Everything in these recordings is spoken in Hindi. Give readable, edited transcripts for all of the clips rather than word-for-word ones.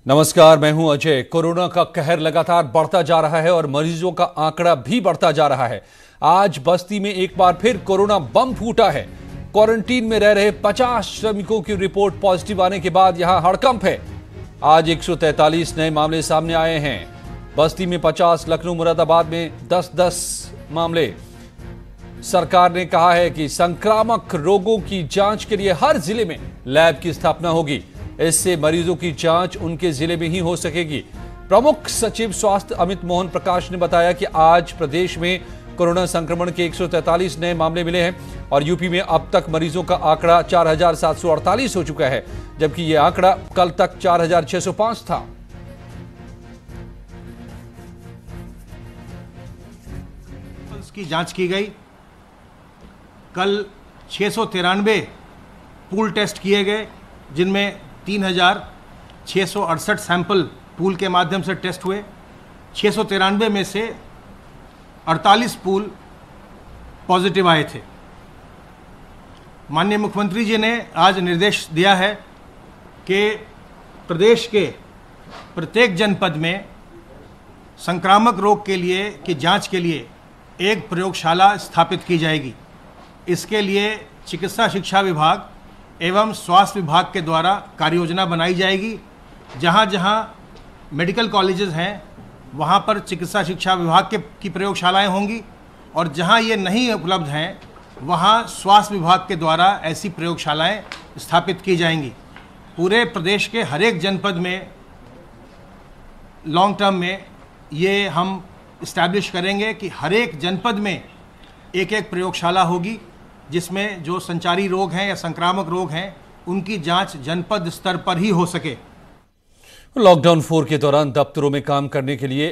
नमस्कार, मैं हूं अजय। कोरोना का कहर लगातार बढ़ता जा रहा है और मरीजों का आंकड़ा भी बढ़ता जा रहा है। आज बस्ती में एक बार फिर कोरोना बम फूटा है। क्वारंटीन में रह रहे 50 श्रमिकों की रिपोर्ट पॉजिटिव आने के बाद यहां हड़कंप है। आज 143 नए मामले सामने आए हैं। बस्ती में 50, लखनऊ मुरादाबाद में 10-10 मामले। सरकार ने कहा है कि संक्रामक रोगों की जांच के लिए हर जिले में लैब की स्थापना होगी। इससे मरीजों की जांच उनके जिले में ही हो सकेगी। प्रमुख सचिव स्वास्थ्य अमित मोहन प्रकाश ने बताया कि आज प्रदेश में कोरोना संक्रमण के 143 नए मामले मिले हैं और यूपी में अब तक मरीजों का आंकड़ा 4748 हो चुका है, जबकि यह आंकड़ा कल तक 4605 था। की जांच की गई। कल 693 पूल टेस्ट किए गए, जिनमें 3668 सैंपल पूल के माध्यम से टेस्ट हुए। 693 में से 48 पूल पॉजिटिव आए थे। माननीय मुख्यमंत्री जी ने आज निर्देश दिया है कि प्रदेश के प्रत्येक जनपद में संक्रामक रोग के लिए की जांच के लिए एक प्रयोगशाला स्थापित की जाएगी। इसके लिए चिकित्सा शिक्षा विभाग एवं स्वास्थ्य विभाग के द्वारा कार्य योजना बनाई जाएगी। जहां जहां मेडिकल कॉलेजेस हैं वहां पर चिकित्सा शिक्षा विभाग की प्रयोगशालाएं होंगी और जहां ये नहीं उपलब्ध हैं वहां स्वास्थ्य विभाग के द्वारा ऐसी प्रयोगशालाएं स्थापित की जाएंगी। पूरे प्रदेश के हर एक जनपद में लॉन्ग टर्म में ये हम इस्टेब्लिश करेंगे कि हर एक जनपद में एक एक प्रयोगशाला होगी, जिसमें जो संचारी रोग हैं या संक्रामक रोग हैं उनकी जांच जनपद स्तर पर ही हो सके। लॉकडाउन 4 के दौरान दफ्तरों में काम करने के लिए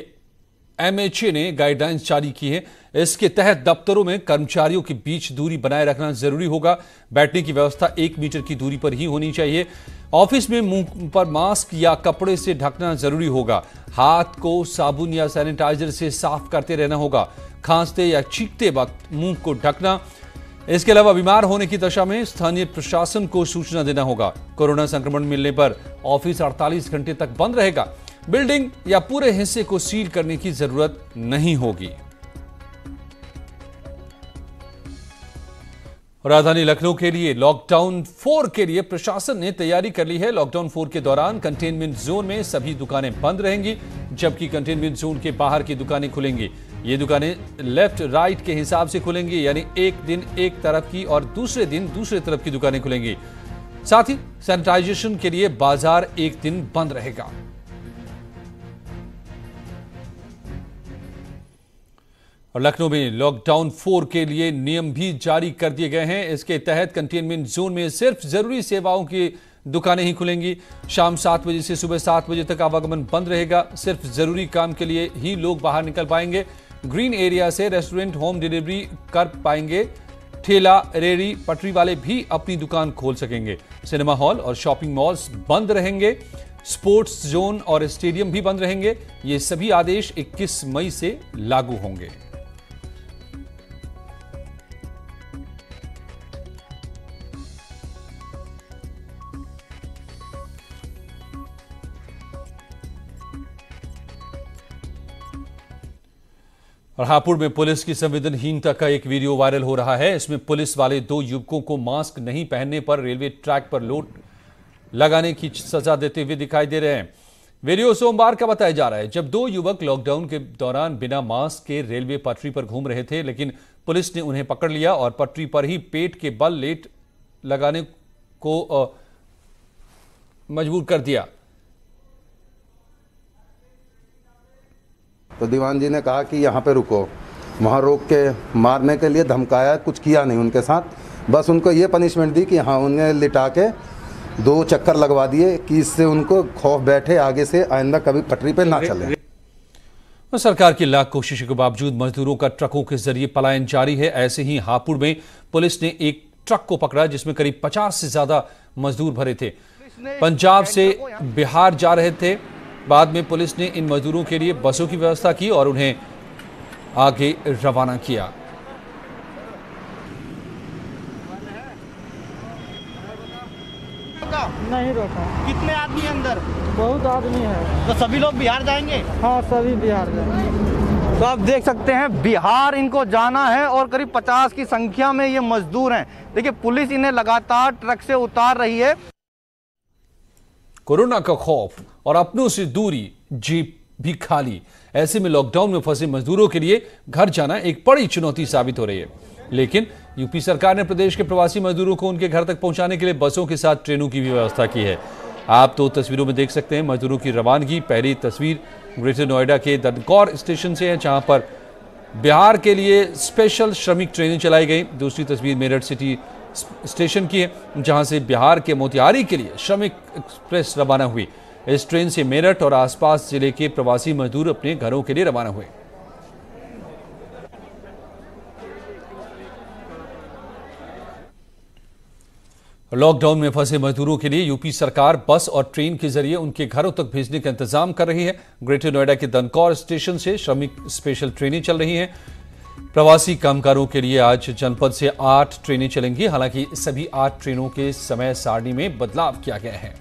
एमएचए ने गाइडलाइंस जारी की है। इसके तहत दफ्तरों में कर्मचारियों के बीच दूरी बनाए रखना जरूरी होगा। बैठने की व्यवस्था 1 मीटर की दूरी पर ही होनी चाहिए। ऑफिस में मुंह पर मास्क या कपड़े से ढकना जरूरी होगा। हाथ को साबुन या सैनिटाइजर से साफ करते रहना होगा। खांसते या छींकते वक्त मुंह को ढकना। इसके अलावा बीमार होने की दशा में स्थानीय प्रशासन को सूचना देना होगा। कोरोना संक्रमण मिलने पर ऑफिस 48 घंटे तक बंद रहेगा। बिल्डिंग या पूरे हिस्से को सील करने की जरूरत नहीं होगी। राजधानी लखनऊ के लिए लॉकडाउन 4 के लिए प्रशासन ने तैयारी कर ली है। लॉकडाउन 4 के दौरान कंटेनमेंट जोन में सभी दुकानें बंद रहेंगी, जबकि कंटेनमेंट जोन के बाहर की दुकानें खुलेंगी। ये दुकानें लेफ्ट राइट के हिसाब से खुलेंगी, यानी एक दिन एक तरफ की और दूसरे दिन दूसरे तरफ की दुकानें खुलेंगी। साथ ही सैनिटाइजेशन के लिए बाजार एक दिन बंद रहेगा। और लखनऊ में लॉकडाउन 4 के लिए नियम भी जारी कर दिए गए हैं। इसके तहत कंटेनमेंट जोन में सिर्फ जरूरी सेवाओं की दुकानें ही खुलेंगी। शाम 7 बजे से सुबह 7 बजे तक आवागमन बंद रहेगा। सिर्फ जरूरी काम के लिए ही लोग बाहर निकल पाएंगे। ग्रीन एरिया से रेस्टोरेंट होम डिलीवरी कर पाएंगे। ठेला, रेहड़ी, पटरी वाले भी अपनी दुकान खोल सकेंगे। सिनेमा हॉल और शॉपिंग मॉल्स बंद रहेंगे। स्पोर्ट्स जोन और स्टेडियम भी बंद रहेंगे। ये सभी आदेश 21 मई से लागू होंगे। और हापुड़ में पुलिस की संवेदनहीनता का एक वीडियो वायरल हो रहा है। इसमें पुलिस वाले 2 युवकों को मास्क नहीं पहनने पर रेलवे ट्रैक पर लोड लगाने की सजा देते हुए दिखाई दे रहे हैं। वीडियो सोमवार का बताया जा रहा है, जब 2 युवक लॉकडाउन के दौरान बिना मास्क के रेलवे पटरी पर घूम रहे थे, लेकिन पुलिस ने उन्हें पकड़ लिया और पटरी पर ही पेट के बल लेट लगाने को मजबूर कर दिया। तो दीवान जी ने कहा कि यहाँ पे रुको। वहाँ रोक के मारने के लिए धमकाया, कुछ किया नहीं उनके साथ। बस उनको ये पनिशमेंट दी कि हाँ, उन्हें लिटा के 2 चक्कर लगवा दिए कि इससे उनको खौफ बैठे, आगे से आइंदा कभी पटरी पे ना चले। सरकार की लाख कोशिशों के बावजूद मजदूरों का ट्रकों के जरिए पलायन जारी है। ऐसे ही हापुड़ में पुलिस ने एक ट्रक को पकड़ा जिसमें करीब 50 से ज्यादा मजदूर भरे थे। पंजाब से बिहार जा रहे थे। बाद में पुलिस ने इन मजदूरों के लिए बसों की व्यवस्था की और उन्हें आगे रवाना किया। रोका? नहीं रोका। कितने आदमी अंदर? बहुत आदमी है। तो सभी लोग बिहार जाएंगे? हाँ, सभी बिहार जाएंगे। तो आप देख सकते हैं बिहार इनको जाना है और करीब 50 की संख्या में ये मजदूर हैं। देखिए पुलिस इन्हें लगातार ट्रक से उतार रही है। कोरोना का खौफ और अपनों से दूरी, जेब भी खाली, ऐसे में लॉकडाउन में फंसे मजदूरों के लिए घर जाना एक बड़ी चुनौती साबित हो रही है। लेकिन यूपी सरकार ने प्रदेश के प्रवासी मजदूरों को उनके घर तक पहुंचाने के लिए बसों के साथ ट्रेनों की भी व्यवस्था की है। आप तो तस्वीरों में देख सकते हैं मजदूरों की रवानगी। पहली तस्वीर ग्रेटर नोएडा के दनकौर स्टेशन से है, जहां पर बिहार के लिए स्पेशल श्रमिक ट्रेनें चलाई गई। दूसरी तस्वीर मेरठ सिटी स्टेशन की है, जहां से बिहार के मोतिहारी के लिए श्रमिक एक्सप्रेस रवाना हुई। इस ट्रेन से मेरठ और आसपास जिले के प्रवासी मजदूर अपने घरों के लिए रवाना हुए। लॉकडाउन में फंसे मजदूरों के लिए यूपी सरकार बस और ट्रेन के जरिए उनके घरों तक भेजने का इंतजाम कर रही है। ग्रेटर नोएडा के दनकौर स्टेशन से श्रमिक स्पेशल ट्रेनें चल रही हैं। प्रवासी कामगारों के लिए आज जनपद से 8 ट्रेनें चलेंगी। हालांकि सभी 8 ट्रेनों के समय सारणी में बदलाव किया गया है।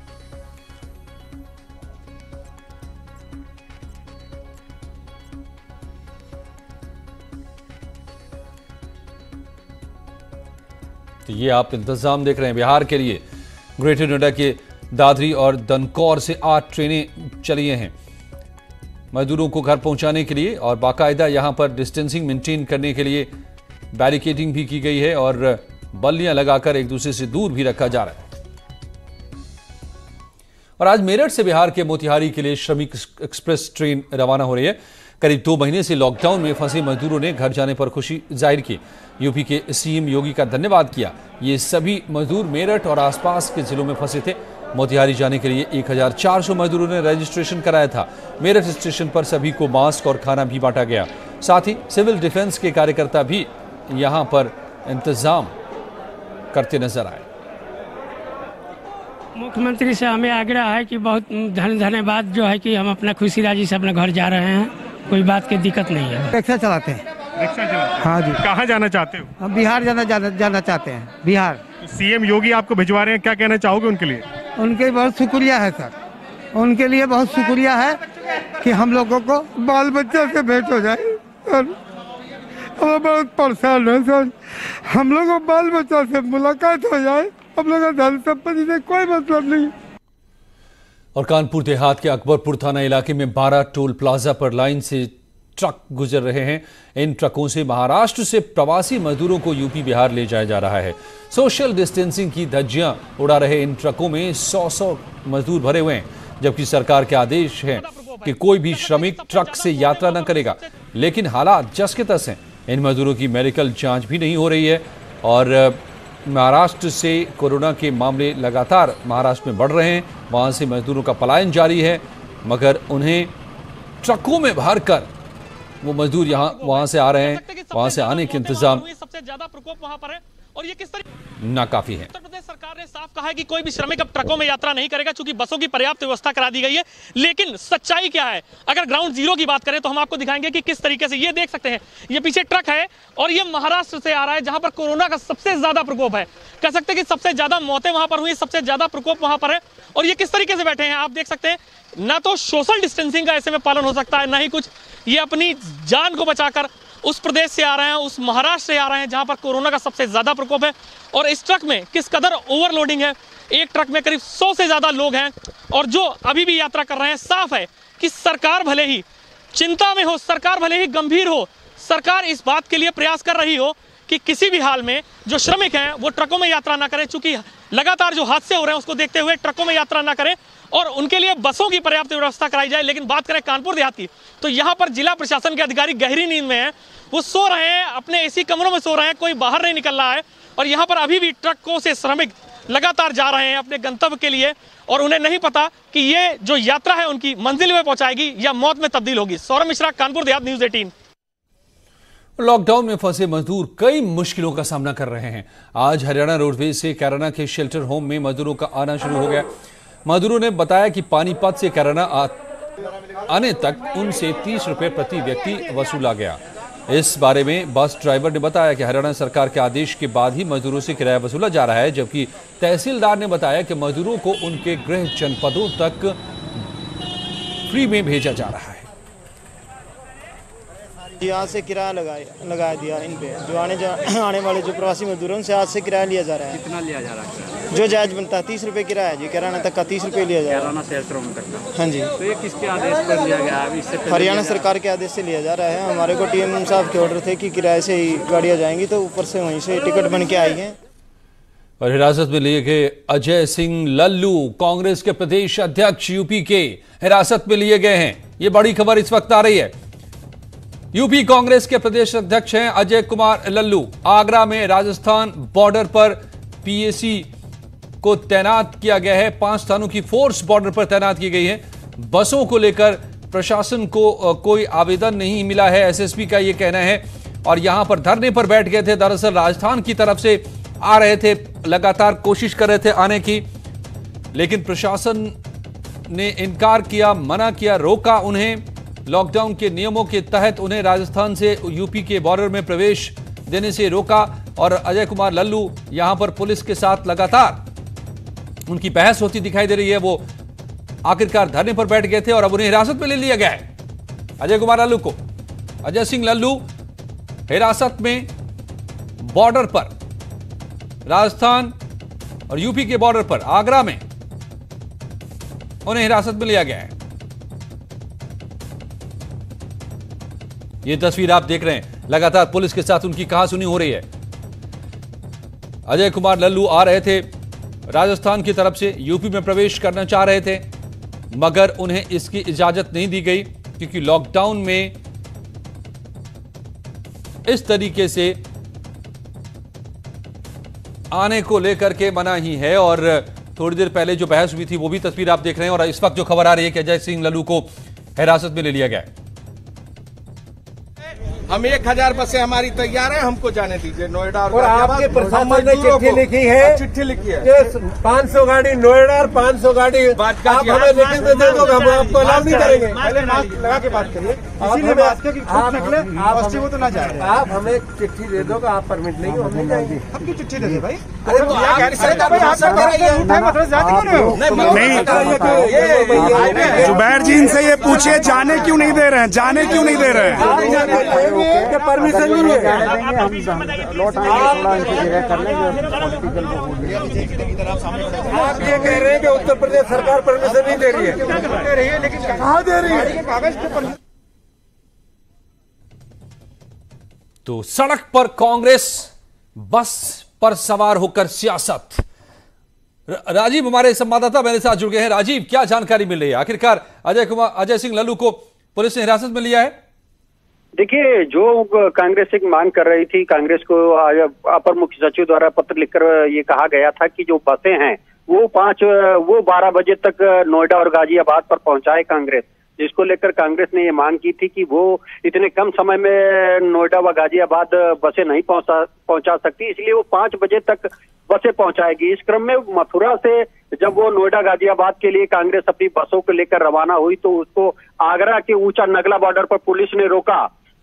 तो ये आप इंतजाम देख रहे हैं बिहार के लिए। ग्रेटर नोएडा के दादरी और दनकौर से 8 ट्रेनें चली हैं मजदूरों को घर पहुंचाने के लिए, और बाकायदा यहां पर डिस्टेंसिंग मेंटेन करने के लिए बैरिकेडिंग भी की गई है और बल्लियां लगाकर एक दूसरे से दूर भी रखा जा रहा है। और आज मेरठ से बिहार के मोतिहारी के लिए श्रमिक एक्सप्रेस ट्रेन रवाना हो रही है। करीब 2 महीने से लॉकडाउन में फंसे मजदूरों ने घर जाने पर खुशी जाहिर की। यूपी के सीएम योगी का धन्यवाद किया। ये सभी मजदूर मेरठ और आसपास के जिलों में फंसे थे। मोतिहारी जाने के लिए 1400 मजदूरों ने रजिस्ट्रेशन कराया था। मेरठ स्टेशन पर सभी को मास्क और खाना भी बांटा गया। साथ ही सिविल डिफेंस के कार्यकर्ता भी यहां पर इंतजाम करते नजर आए। मुख्यमंत्री से हमें आग्रह है कि बहुत धन्यवाद जो है कि हम अपना खुशी राजी से अपने घर जा रहे हैं, कोई बात की दिक्कत नहीं है। रिक्शा चलाते हैं। रिक्शा चलाते? हाँ जी। कहाँ जाना चाहते हो? हम बिहार जाना चाहते हैं। बिहार। तो सीएम योगी आपको भिजवा रहे हैं, क्या कहना चाहोगे उनके लिए? उनके बहुत शुक्रिया है सर, उनके लिए बहुत शुक्रिया है कि हम लोगों को बाल बच्चा से भेंट हो जाए। हम बहुत परेशान है सर, हम लोगों को बाल बच्चा से मुलाकात हो जाए। हम लोग का धन संपत्ति से कोई मतलब नहीं। और कानपुर देहात के अकबरपुर थाना इलाके में 12 टोल प्लाजा पर लाइन से ट्रक गुजर रहे हैं। इन ट्रकों से महाराष्ट्र से प्रवासी मजदूरों को यूपी बिहार ले जाया जा रहा है। सोशल डिस्टेंसिंग की धज्जियां उड़ा रहे इन ट्रकों में 100 मजदूर भरे हुए हैं, जबकि सरकार के आदेश है कि कोई भी श्रमिक ट्रक से यात्रा न करेगा। लेकिन हालात जस के तस हैं। इन मजदूरों की मेडिकल जांच भी नहीं हो रही है और महाराष्ट्र से कोरोना के मामले लगातार महाराष्ट्र में बढ़ रहे हैं। वहां से मजदूरों का पलायन जारी है, मगर उन्हें ट्रकों में भरकर वो मजदूर वहां से आ रहे हैं। वहां से आने के इंतजाम सबसे ज्यादा प्रकोप वहां पर है और ये किस तरीके नाकाफी है। उत्तर प्रदेश सरकार ने साफ कहा है कि कोई भी श्रमिक अब ट्रकों में यात्रा नहीं करेगा, चूंकि बसों की पर्याप्त व्यवस्था करा दी गई है। लेकिन सच्चाई क्या है, अगर ग्राउंड जीरो की बात करें तो हम आपको दिखाएंगे कि किस तरीके से ये देख सकते हैं। ये पीछे ट्रक है और ये महाराष्ट्र से आ रहा है, जहां पर कोरोना का सबसे ज्यादा प्रकोप है। कह सकते हैं कि सबसे ज्यादा मौतें वहां पर हुई, सबसे ज्यादा प्रकोप वहां पर है। और ये किस तरीके से बैठे हैं आप देख सकते हैं। ना तो सोशल डिस्टेंसिंग का ऐसे में पालन हो सकता है, ना ही कुछ। ये अपनी जान को बचाकर उस प्रदेश से आ रहे हैं, उस महाराष्ट्र से आ रहे हैं जहां पर कोरोना का सबसे ज्यादा प्रकोप है। और इस ट्रक में किस कदर ओवरलोडिंग है। एक ट्रक में करीब 100 से ज्यादा लोग हैं और जो अभी भी यात्रा कर रहे हैं। साफ है कि सरकार भले ही चिंता में हो, सरकार भले ही गंभीर हो, सरकार इस बात के लिए प्रयास कर रही हो कि किसी भी हाल में जो श्रमिक हैं वो ट्रकों में यात्रा ना करें, चूंकि लगातार जो हादसे हो रहे हैं उसको देखते हुए ट्रकों में यात्रा ना करें और उनके लिए बसों की पर्याप्त व्यवस्था कराई जाए। लेकिन बात करें कानपुर देहात की, तो यहाँ पर जिला प्रशासन के अधिकारी गहरी नींद में हैं। वो सो रहे हैं, अपने एसी कमरों में सो रहे हैं, कोई बाहर नहीं निकल रहा है। और यहाँ पर अभी भी ट्रकों से श्रमिक लगातार जा रहे हैं अपने गंतव्य के लिए और उन्हें नहीं पता कि ये जो यात्रा है उनकी मंजिल में पहुंचाएगी या मौत में तब्दील होगी। सौरभ मिश्रा, कानपुर देहात, न्यूज़ 18। लॉकडाउन में फंसे मजदूर कई मुश्किलों का सामना कर रहे हैं। आज हरियाणा रोडवेज से कैराना के शेल्टर होम में मजदूरों का आना शुरू हो गया। मजदूरों ने बताया कि पानीपत से कैराना आने तक उनसे 30 रुपए प्रति व्यक्ति वसूला गया। इस बारे में बस ड्राइवर ने बताया कि हरियाणा सरकार के आदेश के बाद ही मजदूरों से किराया वसूला जा रहा है, जबकि तहसीलदार ने बताया कि मजदूरों को उनके गृह जनपदों तक फ्री में भेजा जा रहा है। यहाँ से किराया लगा दिया इन पे, जो आने वाले जो प्रवासी मजदूर हैं उनसे आज से किराया लिया जा रहा है। कितना लिया जा रहा है? जो जायज बनता है 30 रुपये किराया जी, कैराना तक का 30 रुपये लिया जा रहा है। तक हाँ जी। तो ये किसके आदेश पर लिया गया है? इससे हरियाणा सरकार के आदेश से लिया जा रहा है। हमारे को टीएम साहब के ऑर्डर थे कि किराए से ही गाड़ियाँ जाएंगी, तो ऊपर से वहीं से टिकट बन के आई हैं। और हिरासत में लिए गए अजय सिंह लल्लू, कांग्रेस के प्रदेश अध्यक्ष यूपी के, हिरासत में लिए गए हैं। ये बड़ी खबर इस वक्त आ रही है। यूपी कांग्रेस के प्रदेश अध्यक्ष हैं अजय कुमार लल्लू। आगरा में राजस्थान बॉर्डर पर पीएसी को तैनात किया गया है। 5 स्थानों की फोर्स बॉर्डर पर तैनात की गई है। बसों को लेकर प्रशासन को कोई आवेदन नहीं मिला है, एसएसपी का यह कहना है। और यहां पर धरने पर बैठ गए थे। दरअसल राजस्थान की तरफ से आ रहे थे, लगातार कोशिश कर रहे थे आने की, लेकिन प्रशासन ने इनकार किया, मना किया, रोका उन्हें। लॉकडाउन के नियमों के तहत उन्हें राजस्थान से यूपी के बॉर्डर में प्रवेश देने से रोका। और अजय कुमार लल्लू यहां पर पुलिस के साथ लगातार उनकी बहस होती दिखाई दे रही है। वो आखिरकार धरने पर बैठ गए थे और अब उन्हें हिरासत में ले लिया गया है। अजय कुमार लल्लू को, अजय सिंह लल्लू हिरासत में बॉर्डर पर, राजस्थान और यूपी के बॉर्डर पर आगरा में उन्हें हिरासत में लिया गया है। ये तस्वीर आप देख रहे हैं, लगातार पुलिस के साथ उनकी कहासुनी हो रही है। अजय कुमार लल्लू आ रहे थे राजस्थान की तरफ से, यूपी में प्रवेश करना चाह रहे थे, मगर उन्हें इसकी इजाजत नहीं दी गई, क्योंकि लॉकडाउन में इस तरीके से आने को लेकर के मना ही है। और थोड़ी देर पहले जो बहस हुई थी वो भी तस्वीर आप देख रहे हैं। और इस वक्त जो खबर आ रही है कि अजय सिंह लल्लू को हिरासत में ले लिया गया है। हम 1000 बसें हमारी तैयार है, हमको जाने दीजिए नोएडा। और आपके प्रशासन ने चिट्ठी लिखी है, चिट्ठी लिखी है कि 500 गाड़ी नोएडा और 500 गाड़ी आप हमें लिखित में दे दो, हम आपको अलाउ नहीं करेंगे। पहले मास्क लगा के बात करिए। वो तो ना जाए। आप हमें चिट्ठी दे दो, आप परमिट नहीं हो, हम नहीं जाएंगे। अब की चिट्ठी दे दे भाई। नहीं, जुबैर जी इनसे ये पूछिए जाने क्यों नहीं दे रहे हैं, जाने क्यों नहीं दे रहे हैं? परमिशन नहीं है। आप ये कह रहे हैं कि उत्तर प्रदेश सरकार परमिशन नहीं दे रही है, लेकिन कहाँ दे रही है? कागज के। तो सड़क पर कांग्रेस, बस पर सवार होकर सियासत। राजीव हमारे संवाददाता मेरे साथ जुड़ गए हैं। राजीव, क्या जानकारी मिल रही है? आखिरकार अजय सिंह लल्लू को पुलिस ने हिरासत में लिया है। देखिए, जो कांग्रेस एक मांग कर रही थी, कांग्रेस को आज अपर मुख्य सचिव द्वारा पत्र लिखकर ये कहा गया था कि जो बसें हैं वो 12 बजे तक नोएडा और गाजियाबाद पर पहुंचाए कांग्रेस, जिसको लेकर कांग्रेस ने ये मांग की थी कि वो इतने कम समय में नोएडा व गाजियाबाद बसें नहीं पहुंचा सकती, इसलिए वो 5 बजे तक बसें पहुंचाएगी। इस क्रम में मथुरा से जब वो नोएडा गाजियाबाद के लिए कांग्रेस अपनी बसों को लेकर रवाना हुई, तो उसको आगरा के ऊंचा नगला बॉर्डर पर पुलिस ने रोका।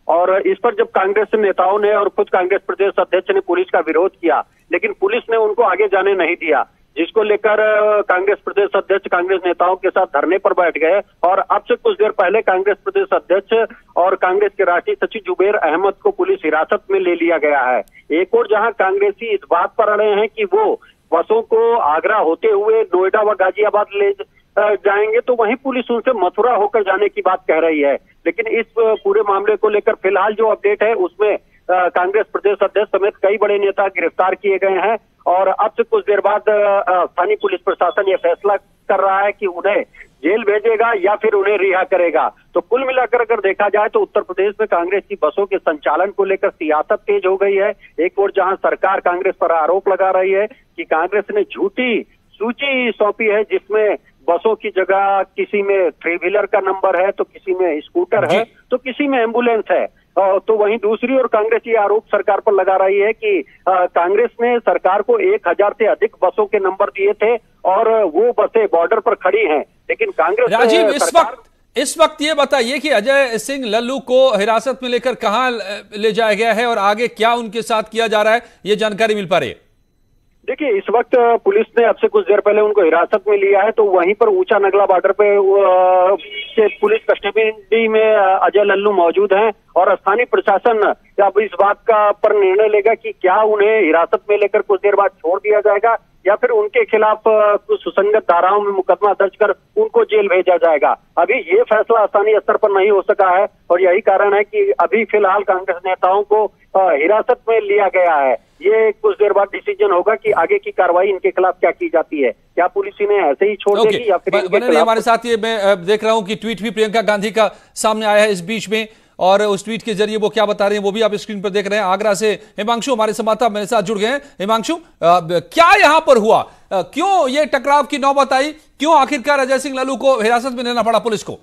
और इस पर जब कांग्रेस नेताओं ने और खुद कांग्रेस प्रदेश अध्यक्ष ने पुलिस का विरोध किया, लेकिन पुलिस ने उनको आगे जाने नहीं दिया, जिसको लेकर कांग्रेस प्रदेश अध्यक्ष कांग्रेस नेताओं के साथ धरने पर बैठ गए। और अब से कुछ देर पहले कांग्रेस प्रदेश अध्यक्ष और कांग्रेस के राष्ट्रीय सचिव जुबैर अहमद को पुलिस हिरासत में ले लिया गया है। एक और जहां कांग्रेसी इस बात पर अड़े हैं कि वो बसों को आगरा होते हुए नोएडा व गाजियाबाद ले जाएंगे, तो वहीं पुलिस उनसे मथुरा होकर जाने की बात कह रही है। लेकिन इस पूरे मामले को लेकर फिलहाल जो अपडेट है उसमें कांग्रेस प्रदेश अध्यक्ष समेत कई बड़े नेता गिरफ्तार किए गए हैं। और अब से कुछ देर बाद स्थानीय पुलिस प्रशासन ये फैसला कर रहा है कि उन्हें जेल भेजेगा या फिर उन्हें रिहा करेगा। तो कुल मिलाकर अगर देखा जाए तो उत्तर प्रदेश में कांग्रेस की बसों के संचालन को लेकर सियासत तेज हो गई है। एक और जहां सरकार कांग्रेस पर आरोप लगा रही है कि कांग्रेस ने झूठी सूची सौंपी है, जिसमें बसों की जगह किसी में 3 व्हीलर का नंबर है, तो किसी में स्कूटर है, तो किसी में एम्बुलेंस है। तो वहीं दूसरी ओर कांग्रेस ये आरोप सरकार पर लगा रही है कि कांग्रेस ने सरकार को 1000 से अधिक बसों के नंबर दिए थे और वो बसें बॉर्डर पर खड़ी हैं, लेकिन कांग्रेस राजीव इस वक्त ये बताइए कि अजय सिंह लल्लू को हिरासत में लेकर कहां ले जाया गया है और आगे क्या उनके साथ किया जा रहा है, ये जानकारी मिल पा रही है? देखिए, इस वक्त पुलिस ने अब से कुछ देर पहले उनको हिरासत में लिया है, तो वहीं पर ऊंचा नगला बॉर्डर पे के पुलिस कस्टडी में अजय लल्लू मौजूद हैं और स्थानीय प्रशासन अब इस बात का पर निर्णय लेगा कि क्या उन्हें हिरासत में लेकर कुछ देर बाद छोड़ दिया जाएगा या फिर उनके खिलाफ कुछ सुसंगत धाराओं में मुकदमा दर्ज कर उनको जेल भेजा जाएगा। अभी ये फैसला स्थानीय स्तर पर नहीं हो सका है और यही कारण है कि अभी फिलहाल कांग्रेस नेताओं को हिरासत में लिया गया है। ये कुछ देर बाद डिसीजन होगा कि आगे की कार्रवाई इनके खिलाफ क्या की जाती है, क्या पुलिस इन्हें ऐसे ही छोड़ देगी या फिर बने रहिए हमारे साथ। ये मैं देख रहा हूं कि ट्वीट भी प्रियंका गांधी का सामने आया है इस बीच में, और उस ट्वीट के जरिए वो क्या बता रहे हैं वो भी आप स्क्रीन पर देख रहे हैं। आगरा से हिमांशु हमारे संवाददाता मेरे साथ जुड़ गए हैं। हिमांशु, क्या यहां पर हुआ, क्यों ये टकराव की नौबत आई, क्यों आखिरकार अजय सिंह लल्लू को हिरासत में लेना पड़ा पुलिस को?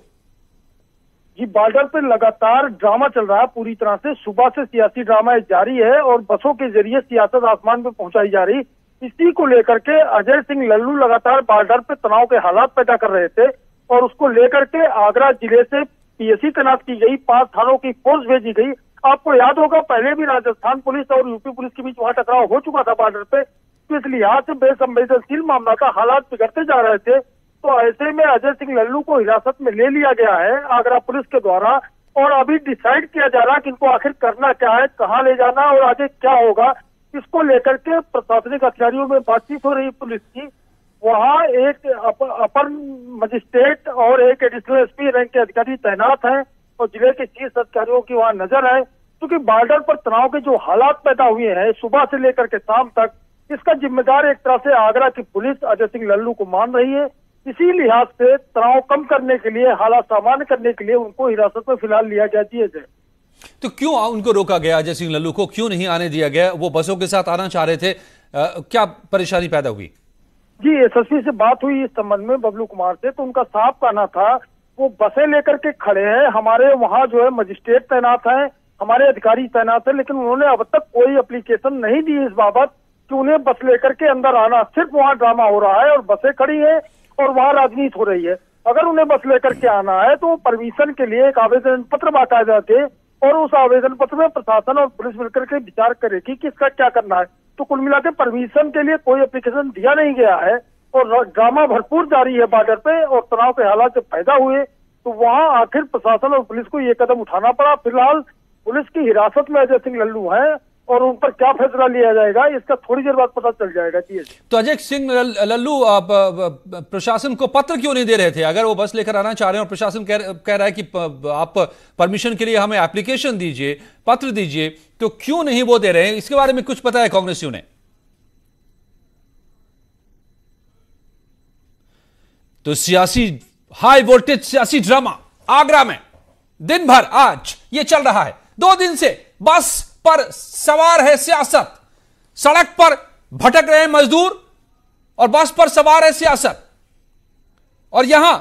जी, बॉर्डर पे लगातार ड्रामा चल रहा है पूरी तरह से। सुबह से सियासी ड्रामा जारी है और बसों के जरिए सियासत आसमान पे पहुंचाई जा रही। इसी को लेकर के अजय सिंह लल्लू लगातार बॉर्डर पे तनाव के हालात पैदा कर रहे थे और उसको लेकर के आगरा जिले से पीएसी तैनात की गई, 5 थानों की फोर्स भेजी गई। आपको याद होगा पहले भी राजस्थान पुलिस और यूपी पुलिस के बीच वहां टकराव हो चुका था बॉर्डर पे, तो इस लिहाज से बेसंवेदनशील मामला था, हालात बिगड़ते जा रहे थे। तो ऐसे में अजय सिंह लल्लू को हिरासत में ले लिया गया है आगरा पुलिस के द्वारा और अभी डिसाइड किया जा रहा है कि इनको आखिर करना क्या है, कहाँ ले जाना और आगे क्या होगा। इसको लेकर के प्रशासनिक अधिकारियों में बातचीत हो रही पुलिस की। वहाँ एक अपर मजिस्ट्रेट और एक एडिशनल एसपी रैंक के अधिकारी तैनात हैं और जिले के शीर्ष अधिकारियों की वहाँ नजर है, क्योंकि बॉर्डर पर तनाव के जो हालात पैदा हुए हैं सुबह से लेकर के शाम तक, इसका जिम्मेदार एक तरह से आगरा की पुलिस अजय सिंह लल्लू को मान रही है। इसी लिहाज से तनाव कम करने के लिए, हालात सामान्य करने के लिए उनको हिरासत में फिलहाल लिया गया। जी अजय, तो क्यों उनको रोका गया? अजय सिंह लल्लू को क्यों नहीं आने दिया गया? वो बसों के साथ आना चाह रहे थे, क्या परेशानी पैदा हुई? जी, एसएसपी से बात हुई इस संबंध में बबलू कुमार से, तो उनका साफ कहना था वो बसें लेकर के खड़े हैं, हमारे वहाँ जो है मजिस्ट्रेट तैनात है, हमारे अधिकारी तैनात है, लेकिन उन्होंने अब तक कोई एप्लीकेशन नहीं दी इस बाबत कि उन्हें बस लेकर के अंदर आना। सिर्फ वहाँ ड्रामा हो रहा है और बसें खड़ी है और वहाँ राजनीति हो रही है। अगर उन्हें बस लेकर के आना है तो परमिशन के लिए एक आवेदन पत्र बाकायदा थे और उस आवेदन पत्र में प्रशासन और पुलिस मिलकर के विचार करेगी कि इसका क्या करना है। तो कुल मिला के परमिशन के लिए कोई एप्लीकेशन दिया नहीं गया है और ड्रामा भरपूर जारी है बॉर्डर पे और तनाव के हालात जब पैदा हुए तो वहाँ आखिर प्रशासन और पुलिस को ये कदम उठाना पड़ा। फिलहाल पुलिस की हिरासत में अजय सिंह लल्लू है और उन पर क्या फैसला लिया जाएगा इसका थोड़ी देर बाद पता चल जाएगा। जी, तो अजय सिंह लल्लू प्रशासन को पत्र क्यों नहीं दे रहे थे? अगर वो बस लेकर आना चाह रहे हैं और प्रशासन कह रहा है कि आप परमिशन के लिए हमें एप्लीकेशन दीजिए, पत्र दीजिए, तो क्यों नहीं वो दे रहे हैं? इसके बारे में कुछ पता है कांग्रेसियों ने? तो सियासी हाई वोल्टेज सियासी ड्रामा आगरा में दिन भर आज ये चल रहा है। 2 दिन से बस पर सवार है सियासत, सड़क पर भटक रहे मजदूर और बस पर सवार है सियासत। और यहां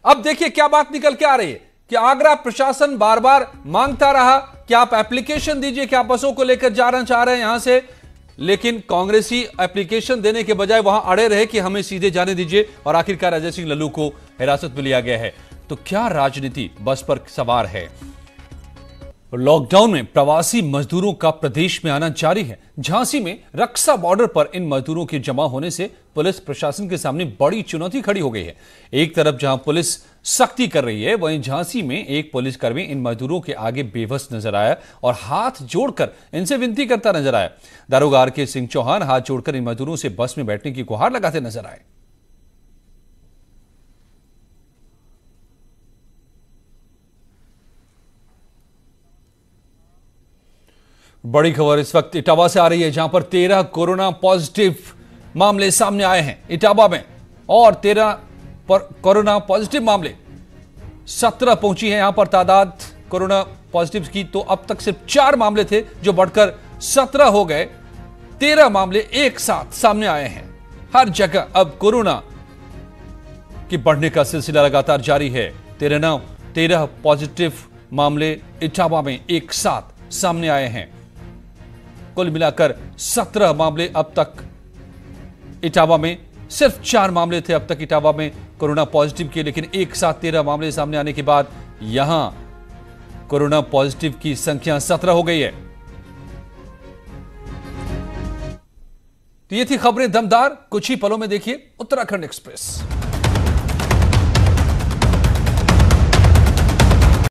अब देखिए क्या बात निकल के आ रही है कि आगरा प्रशासन बार बार मांगता रहा कि आप एप्लीकेशन दीजिए, कि आप बसों को लेकर जाना चाह रहे हैं यहां से, लेकिन कांग्रेसी एप्लीकेशन देने के बजाय वहां अड़े रहे कि हमें सीधे जाने दीजिए और आखिरकार अजय सिंह लल्लू को हिरासत में लिया गया है। तो क्या राजनीति बस पर सवार है? लॉकडाउन में प्रवासी मजदूरों का प्रदेश में आना जारी है। झांसी में रक्सा बॉर्डर पर इन मजदूरों के जमा होने से पुलिस प्रशासन के सामने बड़ी चुनौती खड़ी हो गई है। एक तरफ जहां पुलिस सख्ती कर रही है, वहीं झांसी में एक पुलिसकर्मी इन मजदूरों के आगे बेबस नजर आया और हाथ जोड़कर इनसे विनती करता नजर आया। दारोगा आर.के. सिंह चौहान हाथ जोड़कर इन मजदूरों से बस में बैठने की गुहार लगाते नजर आए। बड़ी खबर इस वक्त इटावा से आ रही है, जहां पर 13 कोरोना पॉजिटिव मामले सामने आए हैं इटावा में और 13 पर कोरोना पॉजिटिव मामले 17 पहुंची है यहां पर तादाद कोरोना पॉजिटिव की। तो अब तक सिर्फ 4 मामले थे जो बढ़कर 17 हो गए। 13 मामले एक साथ सामने आए हैं। हर जगह अब कोरोना के बढ़ने का सिलसिला लगातार जारी है। 13 पॉजिटिव मामले इटावा में एक साथ सामने आए हैं। कुल मिलाकर 17 मामले अब तक इटावा में सिर्फ 4 मामले थे अब तक इटावा में कोरोना पॉजिटिव के, लेकिन एक साथ 13 मामले सामने आने के बाद यहां कोरोना पॉजिटिव की संख्या 17 हो गई है। तो ये थी खबरें दमदार। कुछ ही पलों में देखिए उत्तराखंड एक्सप्रेस।